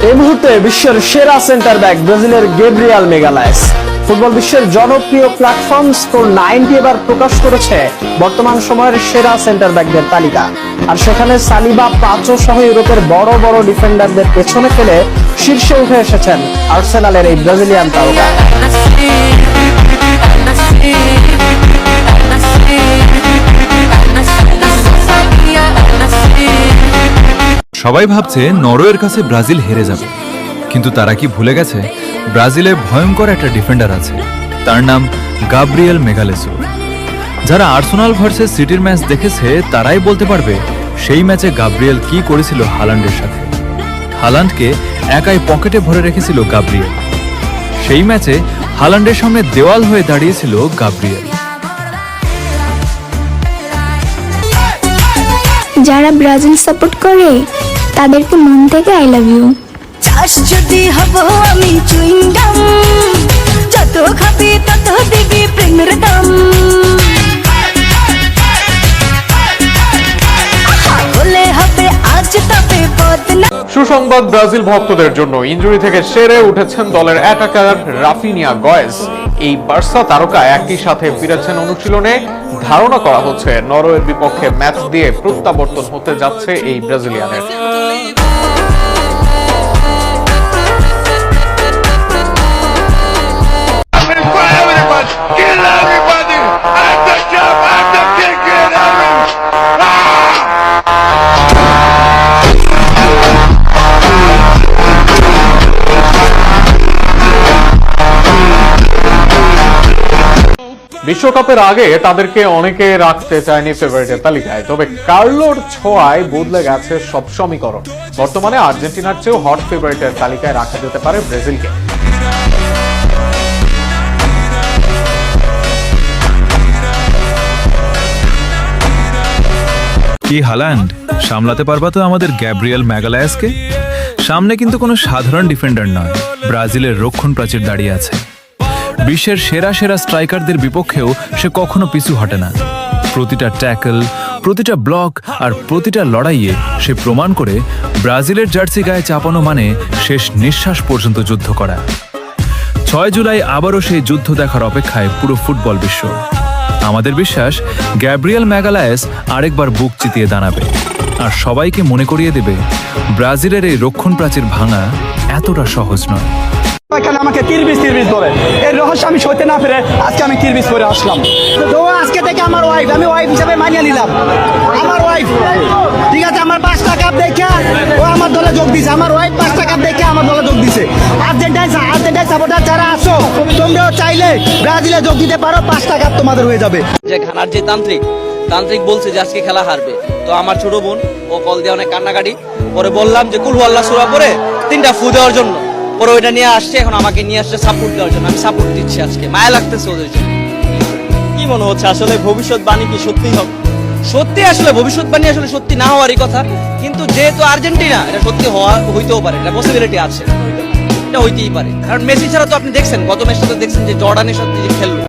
এই মুহূর্তে বিশ্বের সেরা সেন্টার ব্যাক ব্রাজিলের গ্যাব্রিয়েল মেগালায়েস। ফুটবল বিশ্বের জনপ্রিয় প্ল্যাটফর্ম স্কোর90 এবার প্রকাশ করেছে বর্তমান সময়ের সেরা সেন্টার ব্যাকদের তালিকা। আর সেখানে সালিবা, পাচো সহ ইউরোপের বড় বড় ডিফেন্ডারদের পেছনে ফেলে শীর্ষে উঠে এসেছেন আর্সেনালের এই ব্রাজিলিয়ান তারকা। সবাই ভাবছে নরওয়ের কাছে ব্রাজিল হেরে যাবে, কিন্তু তারা কি ভুলে গেছে ব্রাজিলে ভয়ঙ্কর একটা ডিফেন্ডার আছে, তার নাম গাব্রিয়েল মেগালেসো। যারা আর্সেনাল ভার্সেস সিটির ম্যাচ দেখেছে তারাই বলতে পারবে সেই ম্যাচে গাব্রিয়েল কি করেছিল হালান্ডের সাথে। হালান্ডকে একাই পকেটে ভরে রেখেছিল গাব্রিয়েল। সেই ম্যাচে হালান্ডের সামনে দেওয়াল হয়ে দাঁড়িয়েছিল গাব্রিয়েল। যারা ব্রাজিল সাপোর্ট করে তাদেরকে মন থেকে আই লাভ ইউ। চাষ যদি হব আমি চুইংগাম, যত খাবি তত দিবি প্রেমের দাম। বলে হবে আজ তবে বদনা। সুসংবাদ ব্রাজিল ভক্তদের জন্য, ইনজুরি থেকে সেরে উঠেছেন দলের অ্যাটাকার রাফিনিয়া গয়েস। এই বার্সা তারকা একই সাথে ফিরেছেন অনুশীলনে। ধারণা করা হচ্ছে নরওয়ের বিপক্ষে ম্যাচ দিয়ে প্রত্যাবর্তন হতে যাচ্ছে এই ব্রাজিলিয়ানের। বিশ্বকাপের আগে তাদেরকে অনেকে রাখতে চায়নি ফেভারিটের তালিকায়, তবে কার্লোর ছোঁয়ায় বদলে গেছে সব সমীকরণ। বর্তমানে আর্জেন্টিনার চেয়েও হট ফেভারিটের তালিকায় রাখা যেতে পারে ব্রাজিলকে। কি হালান্ড, সামলাতে পারবা তো আমাদের গ্যাব্রিয়েল ম্যাগালায়েসকে? সামনে কিন্তু কোনো সাধারণ ডিফেন্ডার নয়, ব্রাজিলের রক্ষণ প্রাচীর দাঁড়িয়ে আছে। বিশ্বের সেরা সেরা স্ট্রাইকারদের বিপক্ষেও সে কখনো পিছু হটে না। প্রতিটা ট্যাকল, প্রতিটা ব্লক আর প্রতিটা লড়াইয়ে সে প্রমাণ করে ব্রাজিলের জার্সি গায়ে চাপানো মানে শেষ নিঃশ্বাস পর্যন্ত যুদ্ধ করা। 6 জুলাই আবারও সেই যুদ্ধ দেখার অপেক্ষায় পুরো ফুটবল বিশ্ব। আমাদের বিশ্বাস গ্যাব্রিয়েল ম্যাগালায়েস আরেকবার বুক চিতিয়ে দাঁড়াবে আর সবাইকে মনে করিয়ে দেবে ব্রাজিলের এই রক্ষণ প্রাচীর ভাঙা এতটা সহজ নয়। আমাকে কিরবিস বলে এর রহস্য আমি সইতে না পেরে আজকে আমি কিরবিস করে আসলাম। তো আজকে থেকে আমার ওয়াইফ, আমি ওয়াইফ হিসাবে মানিয়ে নিলাম। আমার ওয়াইফ ঠিক আছে, আমার 5টা কাপ দেখে ও আমার দলে যোগ দিছে। আমার ওয়াইফ 5টা কাপ দেখে আমার দলে যোগ দিছে। আর্জেন্টাইন সাপোর্টার যারা আছো, তোমরাও চাইলে ব্রাজিলে যোগ দিতে পারো, 5টা কাপ তোমাদের হয়ে যাবে। যে খানার যে তান্ত্রিক বলছে যে আজকে খেলা হারবে, তো আমার ছোট বোন ও কল দিয়ে অনেক কান্নাকাটি পরে বললাম যে কুল আল্লাহ সূরা পড়ে 3টা ফু দেওয়ার জন্য। পরে ওইটা নিয়ে আসছে, এখন আমাকে নিয়ে আসছে সাপোর্ট দেওয়ার জন্য। আমি সাপোর্ট দিচ্ছি, আজকে মায়া লাগতেছে ওদের জন্য। কি মনে হচ্ছে আসলে ভবিষ্যৎবাণী কি সত্যি হবে? সত্যি আসলে ভবিষ্যৎবাণী আসলে সত্যি না হওয়ারই কথা, কিন্তু যেহেতু আর্জেন্টিনা, এটা সত্যি হইতেও পারে, এটা পসিবিলিটি আছে, এটা হইতেই পারে। কারণ মেসি ছাড়া তো আপনি দেখছেন, গত ম্যাচটা তো দেখছেন যে জর্ডানের সাথে যে খেললো।